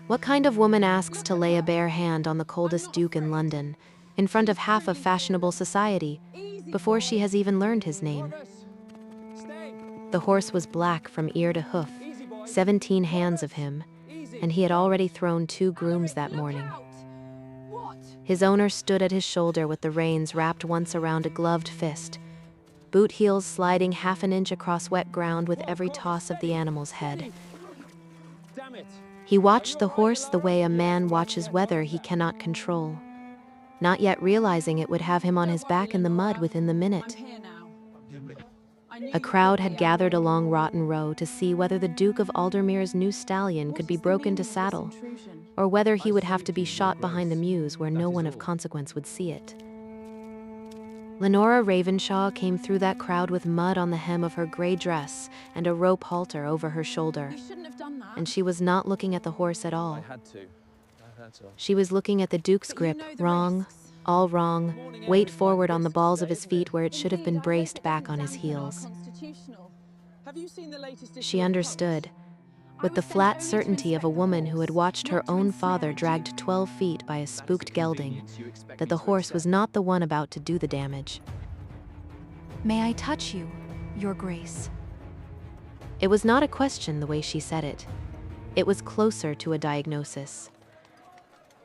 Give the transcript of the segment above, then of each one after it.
What kind of woman asks to lay a bare hand on the coldest duke in London, in front of half of fashionable society, before she has even learned his name? The horse was black from ear to hoof, 17 hands of him, and he had already thrown 2 grooms that morning. His owner stood at his shoulder with the reins wrapped once around a gloved fist, boot heels sliding half an inch across wet ground with every toss of the animal's head. He watched the horse the way a man watches weather he cannot control, not yet realizing it would have him on his back in the mud within the minute. A crowd had gathered along Rotten Row to see whether the Duke of Aldermere's new stallion could be broken to saddle, or whether he would have to be shot behind the mews where no one of consequence would see it. Lenora Ravenshaw came through that crowd with mud on the hem of her gray dress and a rope halter over her shoulder, and she was not looking at the horse at all. She was looking at the Duke's grip, wrong, all wrong, weight forward on the balls of his feet where it should have been braced back on his heels. She understood, with the flat certainty of a woman who had watched her own father dragged 12 feet by a spooked gelding, that the horse was not the one about to do the damage. "May I touch you, Your Grace?" It was not a question the way she said it. It was closer to a diagnosis.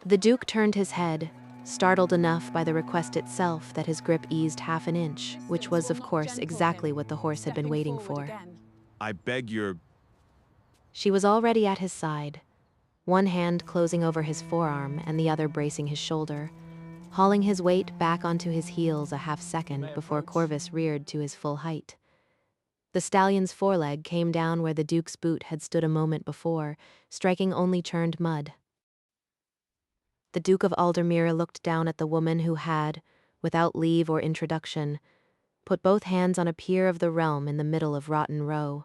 The Duke turned his head, startled enough by the request itself that his grip eased half an inch, which was, of course, exactly what the horse had been waiting for. I beg your... She was already at his side, one hand closing over his forearm and the other bracing his shoulder, hauling his weight back onto his heels a half-second before Corvus reared to his full height. The stallion's foreleg came down where the Duke's boot had stood a moment before, striking only churned mud. The Duke of Aldermere looked down at the woman who had, without leave or introduction, put both hands on a pier of the realm in the middle of Rotten Row,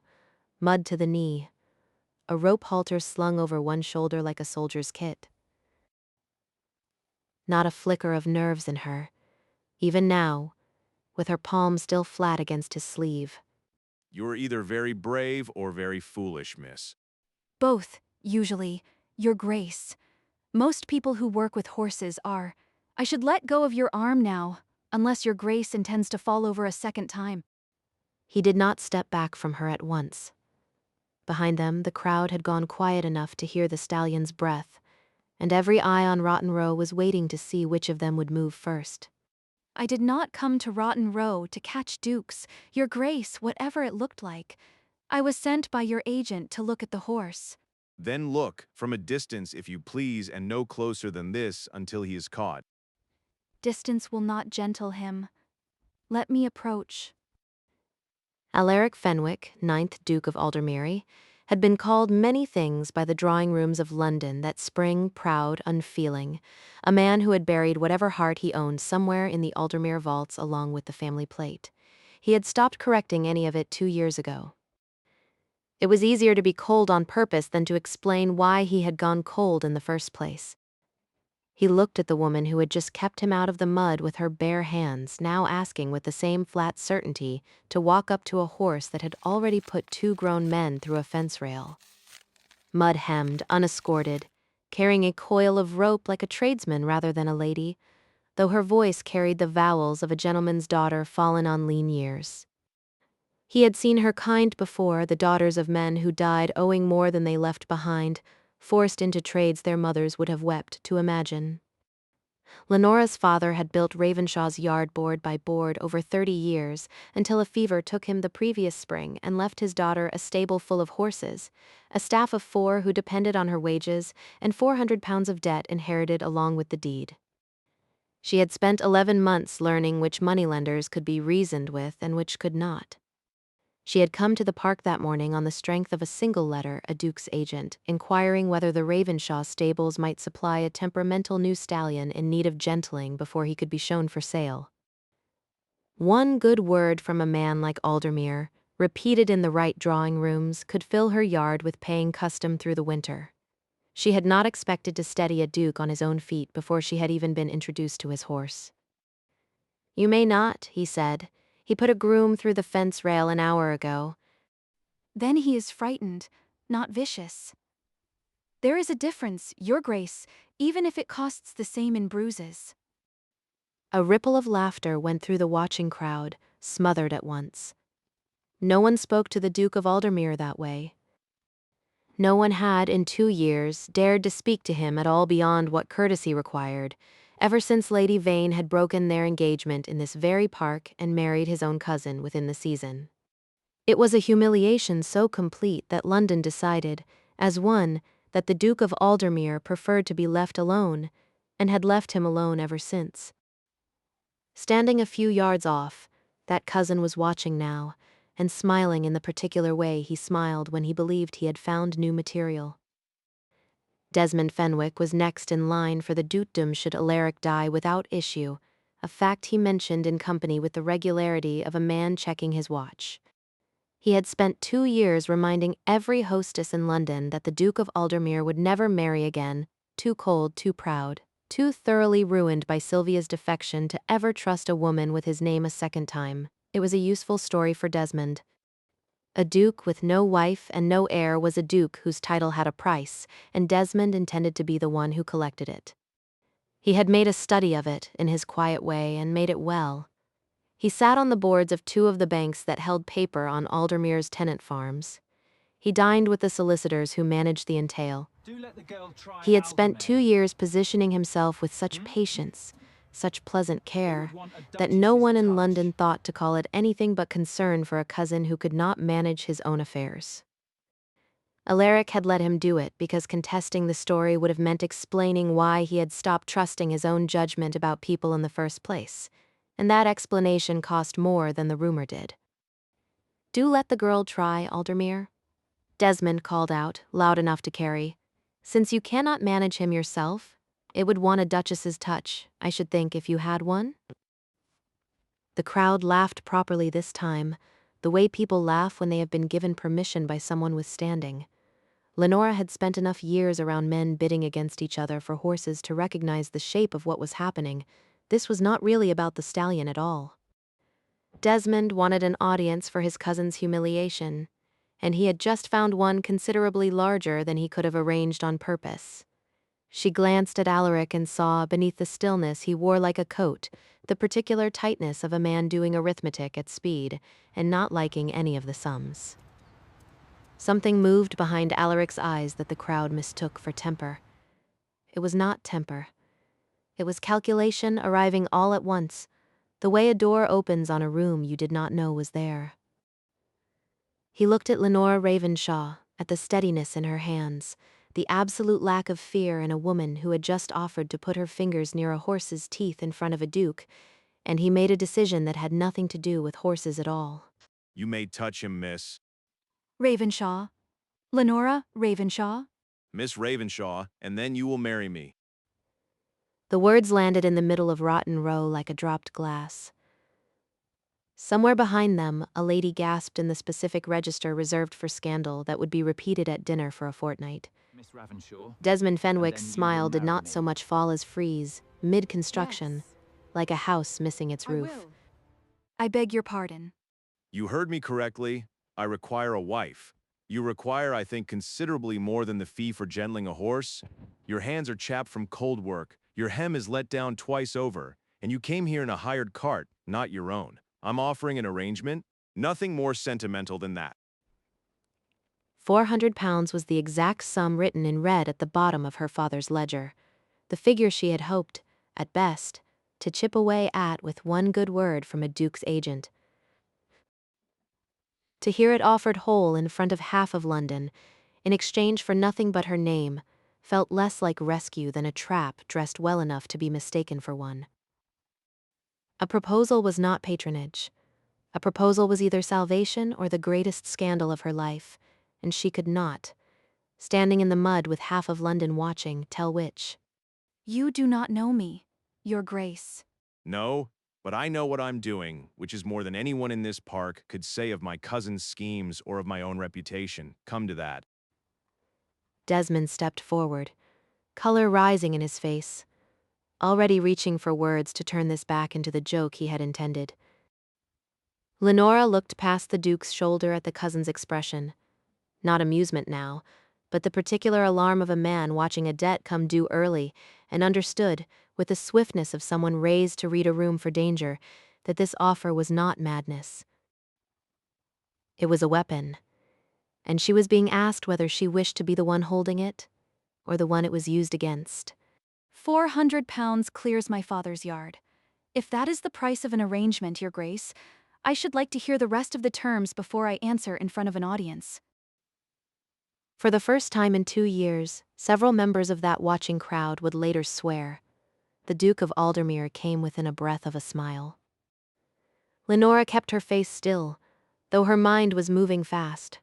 mud to the knee, a rope halter slung over one shoulder like a soldier's kit. Not a flicker of nerves in her, even now, with her palm still flat against his sleeve. You're either very brave or very foolish, miss. "Both, usually, Your Grace. Most people who work with horses are. I should let go of your arm now, unless Your Grace intends to fall over a second time." He did not step back from her at once. Behind them, the crowd had gone quiet enough to hear the stallion's breath, and every eye on Rotten Row was waiting to see which of them would move first. "I did not come to Rotten Row to catch dukes, Your Grace, whatever it looked like. I was sent by your agent to look at the horse." Then look, from a distance if you please, and no closer than this until he is caught. "Distance will not gentle him. Let me approach." Alaric Fenwick, 9th Duke of Aldermere, had been called many things by the drawing rooms of London that spring, proud, unfeeling, a man who had buried whatever heart he owned somewhere in the Aldermere vaults along with the family plate. He had stopped correcting any of it 2 years ago. It was easier to be cold on purpose than to explain why he had gone cold in the first place. He looked at the woman who had just kept him out of the mud with her bare hands, now asking with the same flat certainty to walk up to a horse that had already put 2 grown men through a fence rail. Mud-hemmed, unescorted, carrying a coil of rope like a tradesman rather than a lady, though her voice carried the vowels of a gentleman's daughter fallen on lean years. He had seen her kind before, the daughters of men who died owing more than they left behind, forced into trades their mothers would have wept to imagine. Lenora's father had built Ravenshaw's yard board by board over 30 years, until a fever took him the previous spring and left his daughter a stable full of horses, a staff of 4 who depended on her wages, and 400 pounds of debt inherited along with the deed. She had spent 11 months learning which moneylenders could be reasoned with and which could not. She had come to the park that morning on the strength of a single letter, a Duke's agent, inquiring whether the Ravenshaw stables might supply a temperamental new stallion in need of gentling before he could be shown for sale. One good word from a man like Aldermere, repeated in the right drawing rooms, could fill her yard with paying custom through the winter. She had not expected to steady a duke on his own feet before she had even been introduced to his horse. "You may not," he said. "He put a groom through the fence rail an hour ago." "Then he is frightened, not vicious." There is a difference, Your Grace, even if it costs the same in bruises. A ripple of laughter went through the watching crowd, smothered at once. No one spoke to the Duke of Aldermere that way. No one had, in 2 years, dared to speak to him at all beyond what courtesy required, ever since Lady Vane had broken their engagement in this very park and married his own cousin within the season. It was a humiliation so complete that London decided, as one, that the Duke of Aldermere preferred to be left alone, and had left him alone ever since. Standing a few yards off, that cousin was watching now, and smiling in the particular way he smiled when he believed he had found new material. Desmond Fenwick was next in line for the dukedom should Alaric die without issue, a fact he mentioned in company with the regularity of a man checking his watch. He had spent 2 years reminding every hostess in London that the Duke of Aldermere would never marry again, too cold, too proud, too thoroughly ruined by Sylvia's defection to ever trust a woman with his name a second time. It was a useful story for Desmond. A duke with no wife and no heir was a duke whose title had a price, and Desmond intended to be the one who collected it. He had made a study of it, in his quiet way, and made it well. He sat on the boards of 2 of the banks that held paper on Aldermere's tenant farms. He dined with the solicitors who managed the entail. He had spent 2 years positioning himself with such patience, such pleasant care, that no one in London thought to call it anything but concern for a cousin who could not manage his own affairs. Alaric had let him do it because contesting the story would have meant explaining why he had stopped trusting his own judgment about people in the first place, and that explanation cost more than the rumor did. "Do let the girl try, Aldermere," Desmond called out, loud enough to carry. "Since you cannot manage him yourself, it would want a duchess's touch, I should think, if you had one." The crowd laughed properly this time, the way people laugh when they have been given permission by someone with standing. Lenora had spent enough years around men bidding against each other for horses to recognize the shape of what was happening. This was not really about the stallion at all. Desmond wanted an audience for his cousin's humiliation, and he had just found one considerably larger than he could have arranged on purpose. She glanced at Alaric and saw, beneath the stillness he wore like a coat, the particular tightness of a man doing arithmetic at speed and not liking any of the sums. Something moved behind Alaric's eyes that the crowd mistook for temper. It was not temper. It was calculation arriving all at once, the way a door opens on a room you did not know was there. He looked at Lenora Ravenshaw, at the steadiness in her hands, the absolute lack of fear in a woman who had just offered to put her fingers near a horse's teeth in front of a duke, and he made a decision that had nothing to do with horses at all. You may touch him, miss. Ravenshaw. Lenora Ravenshaw. Miss Ravenshaw, and then you will marry me. The words landed in the middle of Rotten Row like a dropped glass. Somewhere behind them, a lady gasped in the specific register reserved for scandal that would be repeated at dinner for a fortnight. Miss Ravenshaw. Desmond Fenwick's And then you smile will did marry not me. so much fall as freeze, mid-construction, Yes. like a house missing its I roof. will. I beg your pardon. You heard me correctly. I require a wife. You require, I think, considerably more than the fee for gentling a horse. Your hands are chapped from cold work, your hem is let down twice over, and you came here in a hired cart, not your own. I'm offering an arrangement. Nothing more sentimental than that. £400 was the exact sum written in red at the bottom of her father's ledger, the figure she had hoped, at best, to chip away at with one good word from a duke's agent. To hear it offered whole in front of half of London, in exchange for nothing but her name, felt less like rescue than a trap dressed well enough to be mistaken for one. A proposal was not patronage. A proposal was either salvation or the greatest scandal of her life, and she could not, standing in the mud with half of London watching, tell which. You do not know me, Your Grace. No, but I know what I'm doing, which is more than anyone in this park could say of my cousin's schemes or of my own reputation. Come to that. Desmond stepped forward, color rising in his face, already reaching for words to turn this back into the joke he had intended. Lenora looked past the Duke's shoulder at the cousin's expression. Not amusement now, but the particular alarm of a man watching a debt come due early, and understood, with the swiftness of someone raised to read a room for danger, that this offer was not madness. It was a weapon, and she was being asked whether she wished to be the one holding it, or the one it was used against. £400 clears my father's yard. If that is the price of an arrangement, Your Grace, I should like to hear the rest of the terms before I answer in front of an audience. For the first time in 2 years, several members of that watching crowd would later swear. The Duke of Aldermere came within a breath of a smile. Lenora kept her face still, though her mind was moving fast.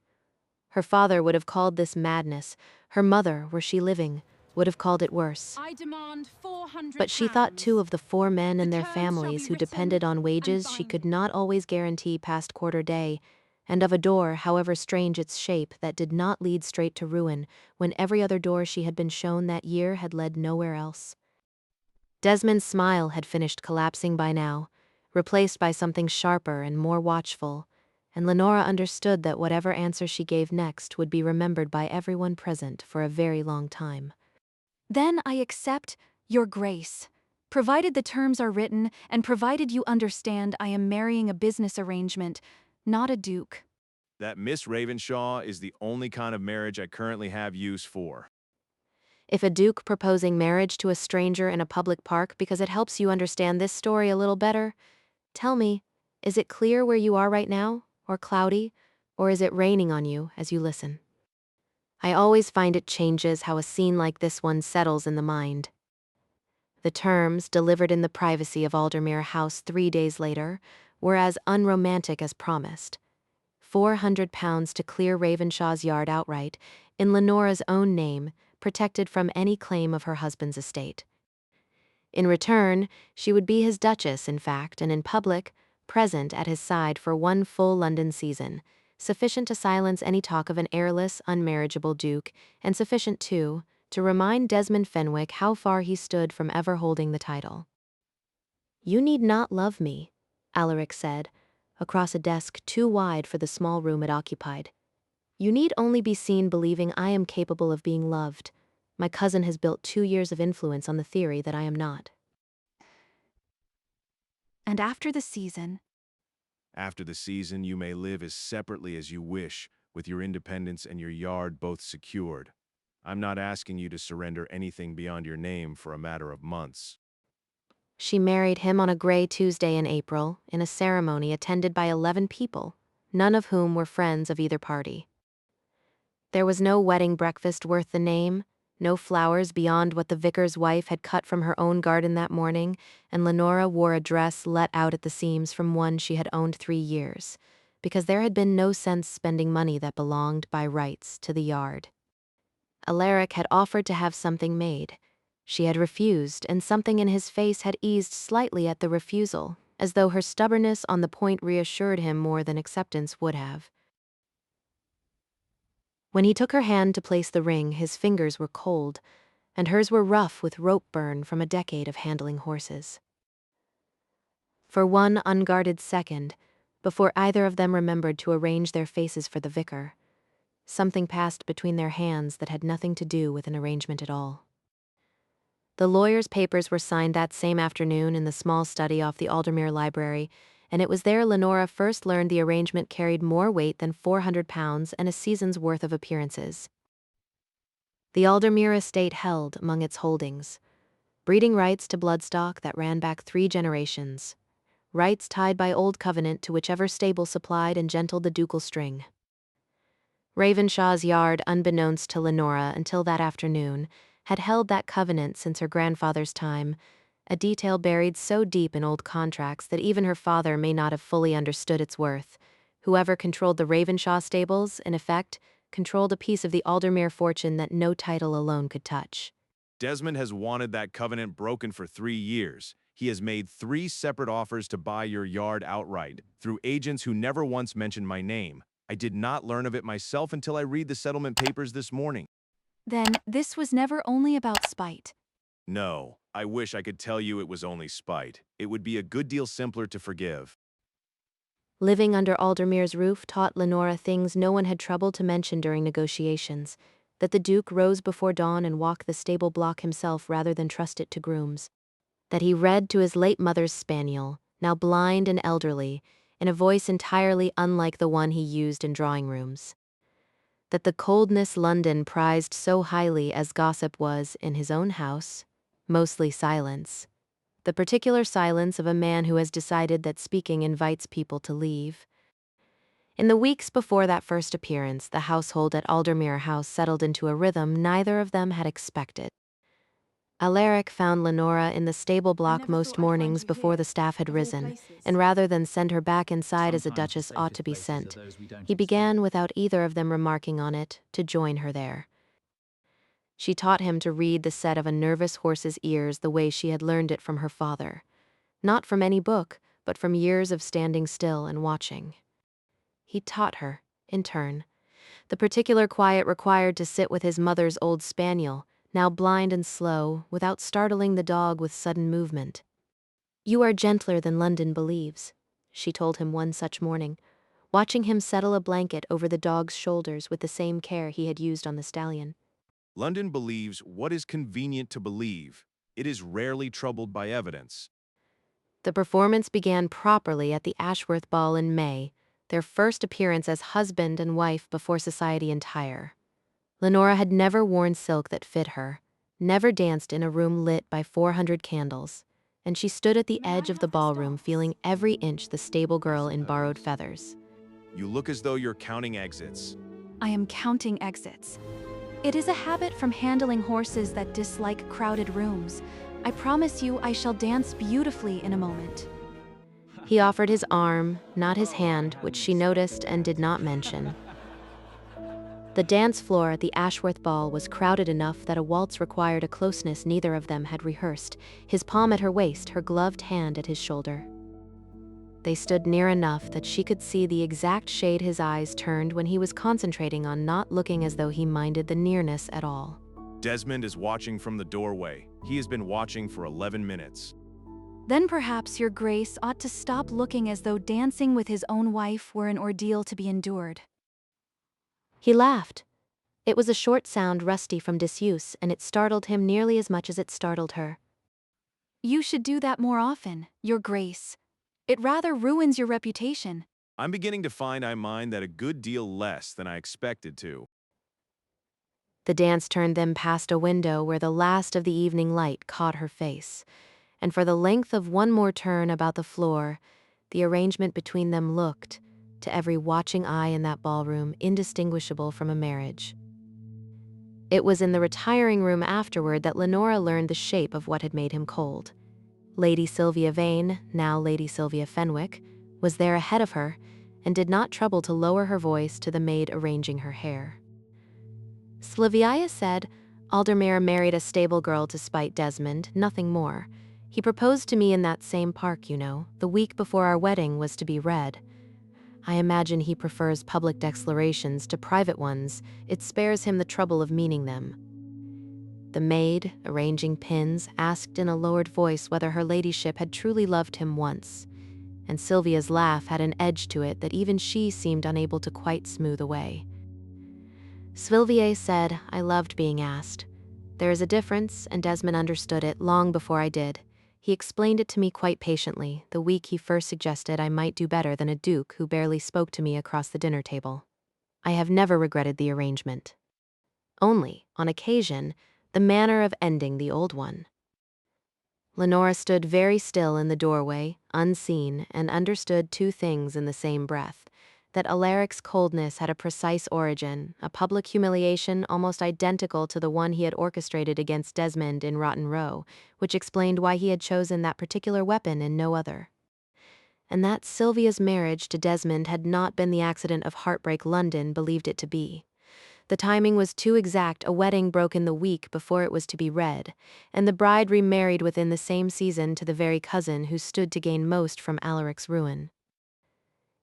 Her father would have called this madness. Her mother, were she living, would have called it worse. I demand £400. But she thought too of the 4 men and The their terms shall families be who written depended on and wages she could binding. not always guarantee past quarter day, and of a door, however strange its shape, that did not lead straight to ruin, when every other door she had been shown that year had led nowhere else. Desmond's smile had finished collapsing by now, replaced by something sharper and more watchful, and Lenora understood that whatever answer she gave next would be remembered by everyone present for a very long time. Then I accept, Your Grace, provided the terms are written and provided you understand I am marrying a business arrangement, not a duke. That Miss Ravenshaw is the only kind of marriage I currently have use for. If a duke proposing marriage to a stranger in a public park because it helps you understand this story a little better, tell me, is it clear where you are right now, or cloudy, or is it raining on you as you listen? I always find it changes how a scene like this one settles in the mind. The terms, delivered in the privacy of Aldermere House 3 days later, were as unromantic as promised. £400 to clear Ravenshaw's yard outright, in Lenora's own name, protected from any claim of her husband's estate. In return, she would be his duchess, in fact, and in public, present at his side for 1 full London season, sufficient to silence any talk of an heirless, unmarriageable duke, and sufficient, too, to remind Desmond Fenwick how far he stood from ever holding the title. "You need not love me," Alaric said, across a desk too wide for the small room it occupied. "You need only be seen believing I am capable of being loved. My cousin has built 2 years of influence on the theory that I am not." And after the season, After the season, you may live as separately as you wish, with your independence and your yard both secured. I'm not asking you to surrender anything beyond your name for a matter of months. She married him on a gray Tuesday in April, in a ceremony attended by 11 people, none of whom were friends of either party. There was no wedding breakfast worth the name, no flowers beyond what the vicar's wife had cut from her own garden that morning, and Lenora wore a dress let out at the seams from one she had owned 3 years, because there had been no sense spending money that belonged, by rights, to the yard. Alaric had offered to have something made. She had refused, and something in his face had eased slightly at the refusal, as though her stubbornness on the point reassured him more than acceptance would have. When he took her hand to place the ring, his fingers were cold, and hers were rough with rope burn from a decade of handling horses. For one unguarded second, before either of them remembered to arrange their faces for the vicar, something passed between their hands that had nothing to do with an arrangement at all. The lawyer's papers were signed that same afternoon in the small study off the Aldermere Library, and it was there Lenora first learned the arrangement carried more weight than £400 and a season's worth of appearances. The Aldermere estate held, among its holdings, breeding rights to bloodstock that ran back 3 generations, rights tied by old covenant to whichever stable supplied and gentled the ducal string. Ravenshaw's yard, unbeknownst to Lenora until that afternoon, had held that covenant since her grandfather's time, a detail buried so deep in old contracts that even her father may not have fully understood its worth. Whoever controlled the Ravenshaw stables, in effect, controlled a piece of the Aldermere fortune that no title alone could touch. Desmond has wanted that covenant broken for 3 years. He has made 3 separate offers to buy your yard outright, through agents who never once mentioned my name. I did not learn of it myself until I read the settlement papers this morning. then this was never only about spite. No, I wish I could tell you it was only spite. It would be a good deal simpler to forgive. Living under Aldermere's roof taught Lenora things no one had troubled to mention during negotiations. that the Duke rose before dawn and walked the stable block himself rather than trust it to grooms, that he read to his late mother's spaniel, now blind and elderly, in a voice entirely unlike the one he used in drawing rooms, that the coldness London prized so highly as gossip was, in his own house, mostly silence, the particular silence of a man who has decided that speaking invites people to leave. In the weeks before that first appearance, the household at Aldermere House settled into a rhythm neither of them had expected. Alaric found Lenora in the stable block most mornings before the staff had risen, and rather than send her back inside as a duchess ought to be sent, he began, without either of them remarking on it, to join her there. She taught him to read the set of a nervous horse's ears the way she had learned it from her father, not from any book, but from years of standing still and watching. He taught her, in turn, the particular quiet required to sit with his mother's old spaniel, now blind and slow, without startling the dog with sudden movement. "You are gentler than London believes," she told him one such morning, watching him settle a blanket over the dog's shoulders with the same care he had used on the stallion. London believes what is convenient to believe. It is rarely troubled by evidence. The performance began properly at the Ashworth Ball in May, their first appearance as husband and wife before society entire. Lenora had never worn silk that fit her, never danced in a room lit by 400 candles, and she stood at the edge of the ballroom feeling every inch the stable girl in borrowed feathers. You look as though you're counting exits. I am counting exits. It is a habit from handling horses that dislike crowded rooms. I promise you I shall dance beautifully in a moment. He offered his arm, not his hand, which she noticed and did not mention. The dance floor at the Ashworth Ball was crowded enough that a waltz required a closeness neither of them had rehearsed, his palm at her waist, her gloved hand at his shoulder. They stood near enough that she could see the exact shade his eyes turned when he was concentrating on not looking as though he minded the nearness at all. Desmond is watching from the doorway. He has been watching for 11 minutes. Then perhaps your grace ought to stop looking as though dancing with his own wife were an ordeal to be endured. He laughed. It was a short sound rusty from disuse, and it startled him nearly as much as it startled her. You should do that more often, your grace. It rather ruins your reputation. I'm beginning to find I mind that a good deal less than I expected to. The dance turned them past a window where the last of the evening light caught her face, and for the length of one more turn about the floor, the arrangement between them looked, to every watching eye in that ballroom, indistinguishable from a marriage. It was in the retiring room afterward that Lenora learned the shape of what had made him cold. Lady Sylvia Vane, now Lady Sylvia Fenwick, was there ahead of her, and did not trouble to lower her voice to the maid arranging her hair. Sylvia said, "Aldermere married a stable girl to spite Desmond, nothing more. He proposed to me in that same park, you know, the week before our wedding was to be read. I imagine he prefers public declarations to private ones. It spares him the trouble of meaning them." The maid, arranging pins, asked in a lowered voice whether her ladyship had truly loved him once, and Sylvia's laugh had an edge to it that even she seemed unable to quite smooth away. Sylvia said, "I loved being asked. There is a difference, and Desmond understood it long before I did. He explained it to me quite patiently, the week he first suggested I might do better than a duke who barely spoke to me across the dinner table. I have never regretted the arrangement. Only, on occasion, the manner of ending the old one." Lenora stood very still in the doorway, unseen, and understood two things in the same breath: that Alaric's coldness had a precise origin, a public humiliation almost identical to the one he had orchestrated against Desmond in Rotten Row, which explained why he had chosen that particular weapon and no other. And that Sylvia's marriage to Desmond had not been the accident of heartbreak London believed it to be. The timing was too exact. A wedding broke in the week before it was to be read, and the bride remarried within the same season to the very cousin who stood to gain most from Alaric's ruin.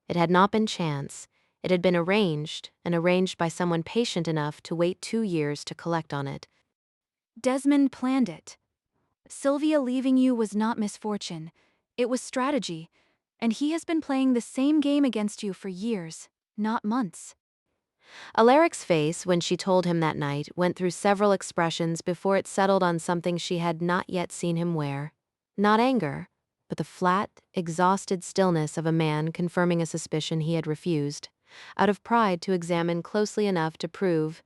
It had not been chance. It had been arranged, and arranged by someone patient enough to wait 2 years to collect on it. Desmond planned it. Sylvia leaving you was not misfortune. It was strategy, and he has been playing the same game against you for years, not months. Alaric's face, when she told him that night, went through several expressions before it settled on something she had not yet seen him wear. Not anger, but the flat, exhausted stillness of a man confirming a suspicion he had refused, out of pride to examine closely enough to prove.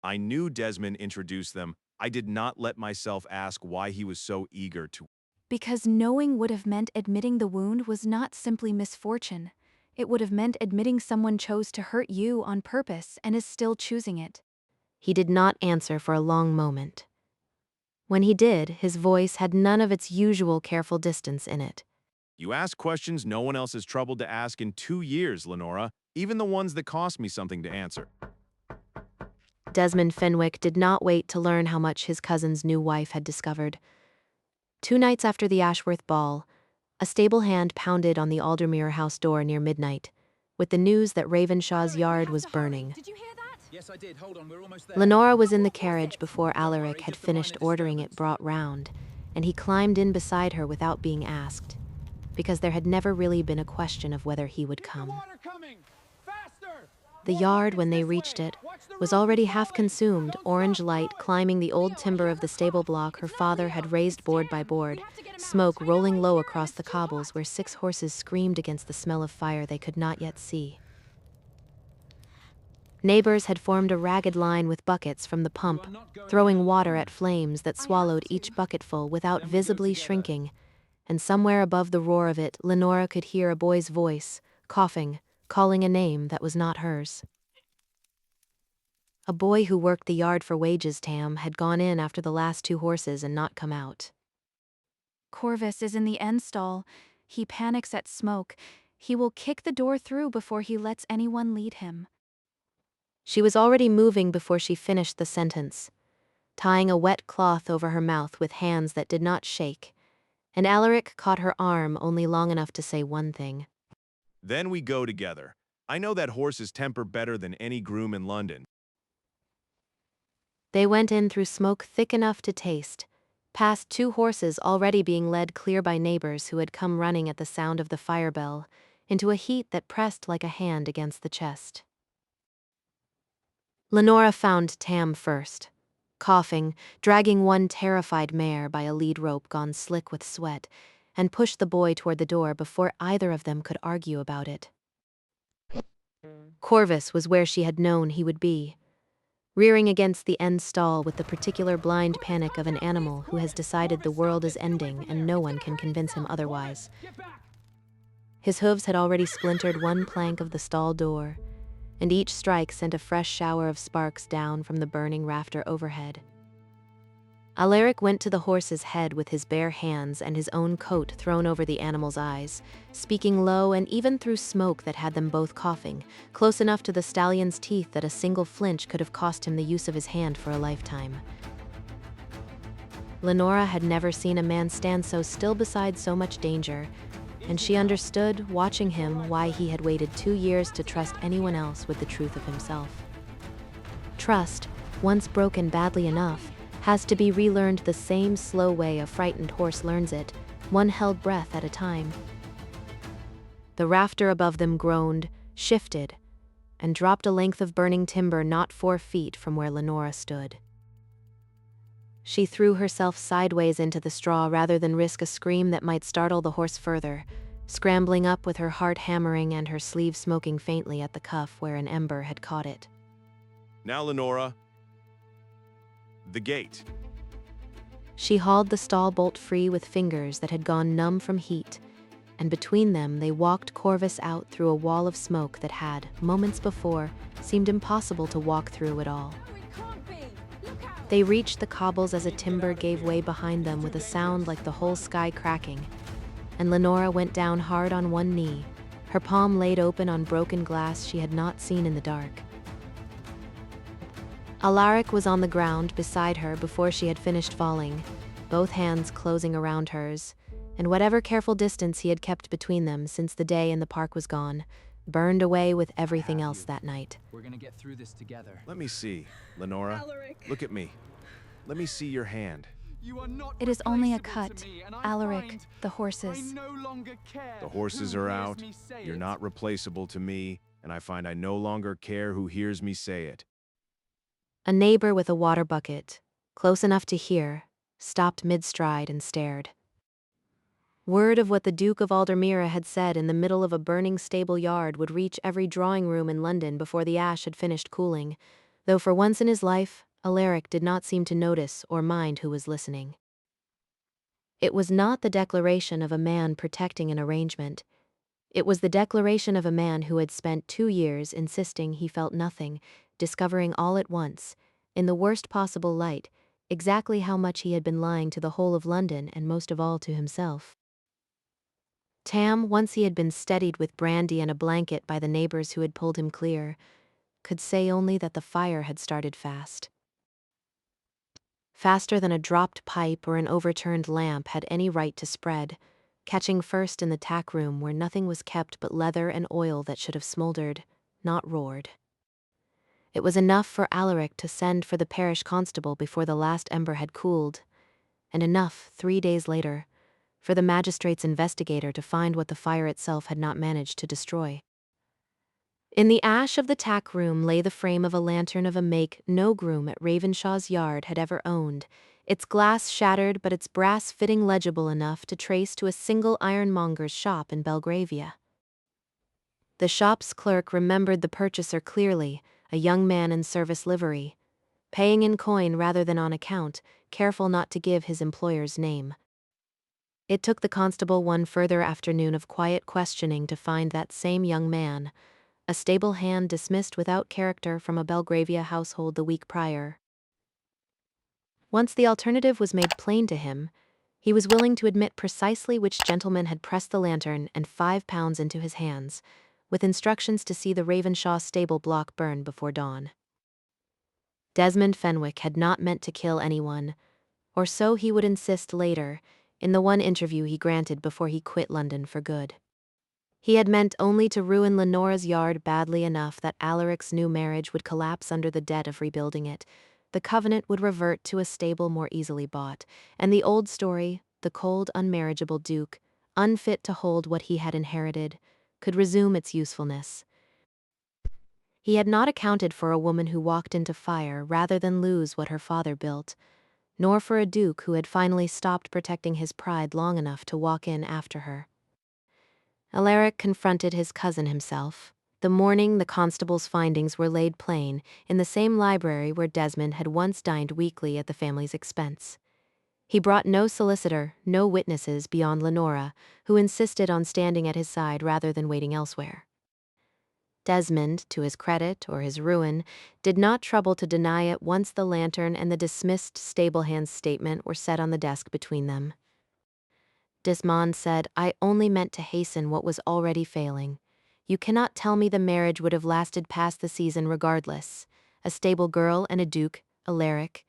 I knew Desmond introduced them. I did not let myself ask why he was so eager to. Because knowing would have meant admitting the wound was not simply misfortune. It would have meant admitting someone chose to hurt you on purpose and is still choosing it. He did not answer for a long moment. When he did, his voice had none of its usual careful distance in it. You ask questions no one else has troubled to ask in 2 years, Lenora, even the ones that cost me something to answer. Desmond Fenwick did not wait to learn how much his cousin's new wife had discovered. 2 nights after the Ashworth ball, a stable hand pounded on the Aldermere house door near midnight, with the news that Ravenshaw's yard was burning. Did you hear that? Yes, I did. Hold on, we're almost there. Lenora was in the carriage before Alaric had finished ordering it brought round, and he climbed in beside her without being asked, because there had never really been a question of whether he would come. The yard, when they reached it, was already half consumed, orange light climbing the old timber of the stable block her father had raised board by board, smoke rolling low across the cobbles where 6 horses screamed against the smell of fire they could not yet see. Neighbors had formed a ragged line with buckets from the pump, throwing water at flames that swallowed each bucketful without visibly shrinking, and somewhere above the roar of it, Lenora could hear a boy's voice, coughing, calling a name that was not hers. A boy who worked the yard for wages, Tam, had gone in after the last 2 horses and not come out. Corvus is in the end stall. He panics at smoke. He will kick the door through before he lets anyone lead him. She was already moving before she finished the sentence, tying a wet cloth over her mouth with hands that did not shake, and Alaric caught her arm only long enough to say one thing. Then we go together. I know that horse's temper better than any groom in London. They went in through smoke thick enough to taste, past 2 horses already being led clear by neighbors who had come running at the sound of the fire bell, into a heat that pressed like a hand against the chest. Lenora found Tam first, coughing, dragging one terrified mare by a lead rope gone slick with sweat, and pushed the boy toward the door before either of them could argue about it. Corvus was where she had known he would be, rearing against the end stall with the particular blind panic of an animal who has decided the world is ending and no one can convince him otherwise. His hooves had already splintered one plank of the stall door, and each strike sent a fresh shower of sparks down from the burning rafter overhead. Alaric went to the horse's head with his bare hands and his own coat thrown over the animal's eyes, speaking low and even through smoke that had them both coughing, close enough to the stallion's teeth that a single flinch could have cost him the use of his hand for a lifetime. Lenora had never seen a man stand so still beside so much danger, and she understood, watching him, why he had waited 2 years to trust anyone else with the truth of himself. Trust, once broken badly enough, has to be relearned the same slow way a frightened horse learns it, one held breath at a time. The rafter above them groaned, shifted, and dropped a length of burning timber not 4 feet from where Lenora stood. She threw herself sideways into the straw rather than risk a scream that might startle the horse further, scrambling up with her heart hammering and her sleeve smoking faintly at the cuff where an ember had caught it. Now, Lenora, the gate. She hauled the stall bolt free with fingers that had gone numb from heat, and between them they walked Corvus out through a wall of smoke that had, moments before, seemed impossible to walk through at all. They reached the cobbles as a timber gave way behind them with a sound like the whole sky cracking, and Lenora went down hard on one knee, her palm laid open on broken glass she had not seen in the dark. Alaric was on the ground beside her before she had finished falling, both hands closing around hers, and whatever careful distance he had kept between them since the day in the park was gone, burned away with everything else that night. We're gonna get through this together. Let me see, Lenora. Look at me. Let me see your hand. It is only a cut. Alaric, the horses. The horses are out. You're not replaceable to me. and I find I no longer care who hears me say it. A neighbor with a water bucket, close enough to hear, stopped mid-stride and stared. Word of what the Duke of Aldermere had said in the middle of a burning stable yard would reach every drawing room in London before the ash had finished cooling, though for once in his life, Alaric did not seem to notice or mind who was listening. It was not the declaration of a man protecting an arrangement. It was the declaration of a man who had spent 2 years insisting he felt nothing, discovering all at once, in the worst possible light, exactly how much he had been lying to the whole of London and most of all to himself. Tam, once he had been steadied with brandy and a blanket by the neighbors who had pulled him clear, could say only that the fire had started fast. Faster than a dropped pipe or an overturned lamp had any right to spread, catching first in the tack room where nothing was kept but leather and oil that should have smoldered, not roared. It was enough for Alaric to send for the parish constable before the last ember had cooled, and enough, 3 days later, for the magistrate's investigator to find what the fire itself had not managed to destroy. In the ash of the tack room lay the frame of a lantern of a make no groom at Ravenshaw's yard had ever owned, its glass shattered but its brass fitting legible enough to trace to a single ironmonger's shop in Belgravia. The shop's clerk remembered the purchaser clearly, a young man in service livery, paying in coin rather than on account, careful not to give his employer's name. It took the constable one further afternoon of quiet questioning to find that same young man, a stable hand dismissed without character from a Belgravia household the week prior. Once the alternative was made plain to him, he was willing to admit precisely which gentleman had pressed the lantern and £5 into his hands, with instructions to see the Ravenshaw stable block burn before dawn. Desmond Fenwick had not meant to kill anyone, or so he would insist later, in the one interview he granted before he quit London for good. He had meant only to ruin Lenora's yard badly enough that Alaric's new marriage would collapse under the debt of rebuilding it, the covenant would revert to a stable more easily bought, and the old story, the cold, unmarriageable Duke, unfit to hold what he had inherited, could resume its usefulness. He had not accounted for a woman who walked into fire rather than lose what her father built, nor for a duke who had finally stopped protecting his pride long enough to walk in after her. Alaric confronted his cousin himself, the morning the constable's findings were laid plain, in the same library where Desmond had once dined weekly at the family's expense. He brought no solicitor, no witnesses beyond Lenora, who insisted on standing at his side rather than waiting elsewhere. Desmond, to his credit or his ruin, did not trouble to deny it once the lantern and the dismissed stable-hand's statement were set on the desk between them. Desmond said, "I only meant to hasten what was already failing. You cannot tell me the marriage would have lasted past the season regardless. A stable girl and a duke, Alaric.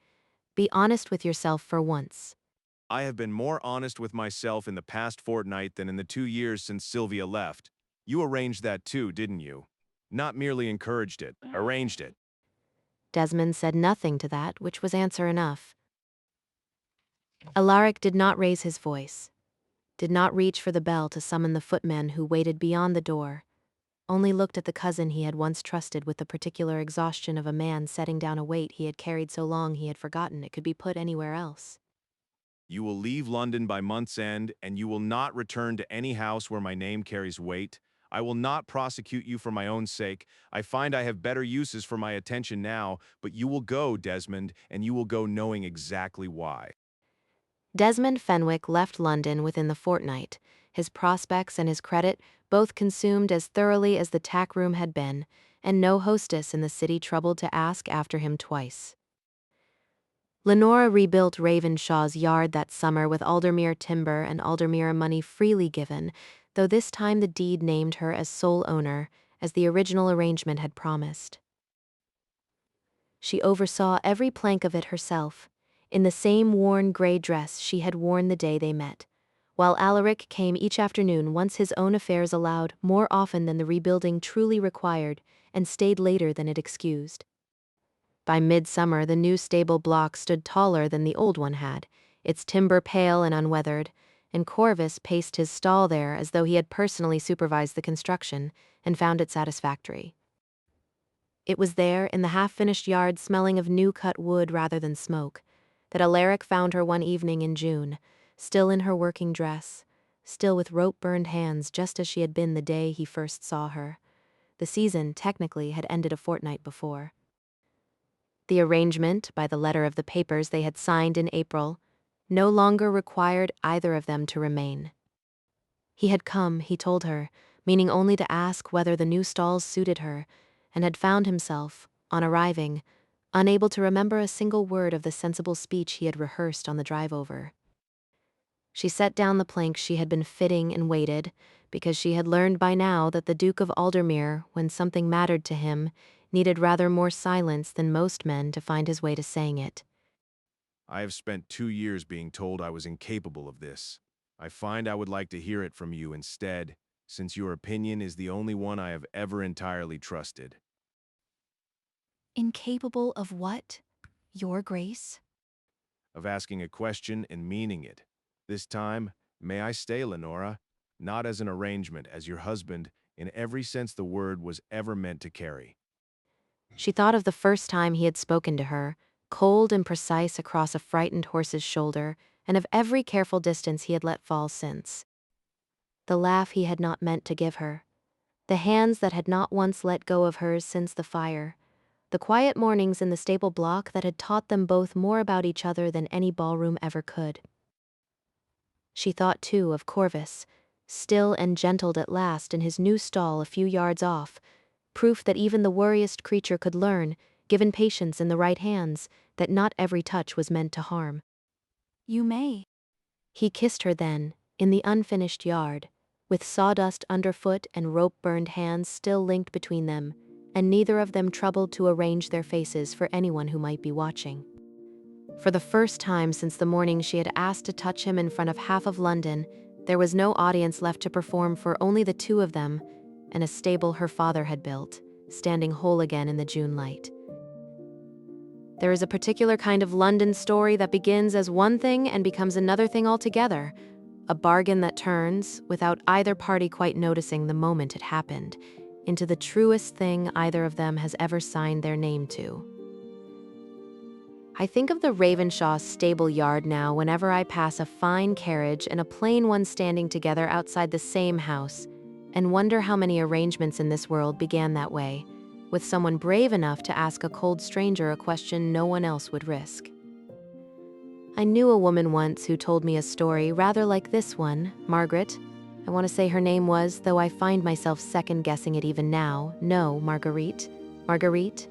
Be honest with yourself for once." I have been more honest with myself in the past fortnight than in the 2 years since Sylvia left. You arranged that too, didn't you? Not merely encouraged it, arranged it. Desmond said nothing to that, which was answer enough. Alaric did not raise his voice, did not reach for the bell to summon the footman who waited beyond the door, only looked at the cousin he had once trusted with the particular exhaustion of a man setting down a weight he had carried so long he had forgotten it could be put anywhere else. You will leave London by month's end, and you will not return to any house where my name carries weight. I will not prosecute you for my own sake. I find I have better uses for my attention now, but you will go, Desmond, and you will go knowing exactly why. Desmond Fenwick left London within the fortnight, his prospects and his credit both consumed as thoroughly as the tack room had been, and no hostess in the city troubled to ask after him twice. Lenora rebuilt Ravenshaw's yard that summer with Aldermere timber and Aldermere money freely given, though this time the deed named her as sole owner, as the original arrangement had promised. She oversaw every plank of it herself, in the same worn gray dress she had worn the day they met, while Alaric came each afternoon once his own affairs allowed, more often than the rebuilding truly required, and stayed later than it excused. By midsummer, the new stable block stood taller than the old one had, its timber pale and unweathered, and Corvus paced his stall there as though he had personally supervised the construction and found it satisfactory. It was there, in the half-finished yard smelling of new-cut wood rather than smoke, that Alaric found her one evening in June, still in her working dress, still with rope-burned hands just as she had been the day he first saw her. The season, technically, had ended a fortnight before. The arrangement, by the letter of the papers they had signed in April, no longer required either of them to remain. He had come, he told her, meaning only to ask whether the new stalls suited her, and had found himself, on arriving, unable to remember a single word of the sensible speech he had rehearsed on the drive over. She set down the planks she had been fitting and waited, because she had learned by now that the Duke of Aldermere, when something mattered to him, needed rather more silence than most men to find his way to saying it. I have spent 2 years being told I was incapable of this. I find I would like to hear it from you instead, since your opinion is the only one I have ever entirely trusted. Incapable of what? Your Grace? Of asking a question and meaning it. This time, may I stay, Lenora? Not as an arrangement, as your husband, in every sense the word was ever meant to carry. She thought of the first time he had spoken to her, cold and precise across a frightened horse's shoulder, and of every careful distance he had let fall since. The laugh he had not meant to give her, the hands that had not once let go of hers since the fire, the quiet mornings in the stable block that had taught them both more about each other than any ballroom ever could. She thought, too, of Corvus, still and gentled at last in his new stall a few yards off, proof that even the worriest creature could learn, given patience in the right hands, that not every touch was meant to harm. You may. He kissed her then, in the unfinished yard, with sawdust underfoot and rope-burned hands still linked between them, and neither of them troubled to arrange their faces for anyone who might be watching. For the first time since the morning she had asked to touch him in front of half of London, there was no audience left to perform for only the two of them, and a stable her father had built, standing whole again in the June light. There is a particular kind of London story that begins as one thing and becomes another thing altogether, a bargain that turns, without either party quite noticing the moment it happened, into the truest thing either of them has ever signed their name to. I think of the Ravenshaw stable yard now whenever I pass a fine carriage and a plain one standing together outside the same house, and wonder how many arrangements in this world began that way, with someone brave enough to ask a cold stranger a question no one else would risk. I knew a woman once who told me a story rather like this one, Margaret. I want to say her name was, though I find myself second-guessing it even now. No, Marguerite. Marguerite?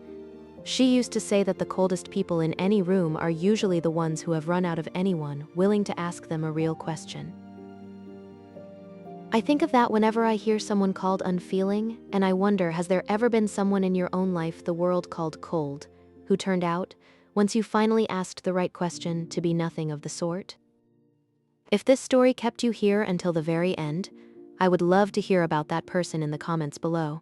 She used to say that the coldest people in any room are usually the ones who have run out of anyone willing to ask them a real question. I think of that whenever I hear someone called unfeeling, and I wonder, has there ever been someone in your own life the world called cold, who turned out, once you finally asked the right question, to be nothing of the sort? If this story kept you here until the very end, I would love to hear about that person in the comments below.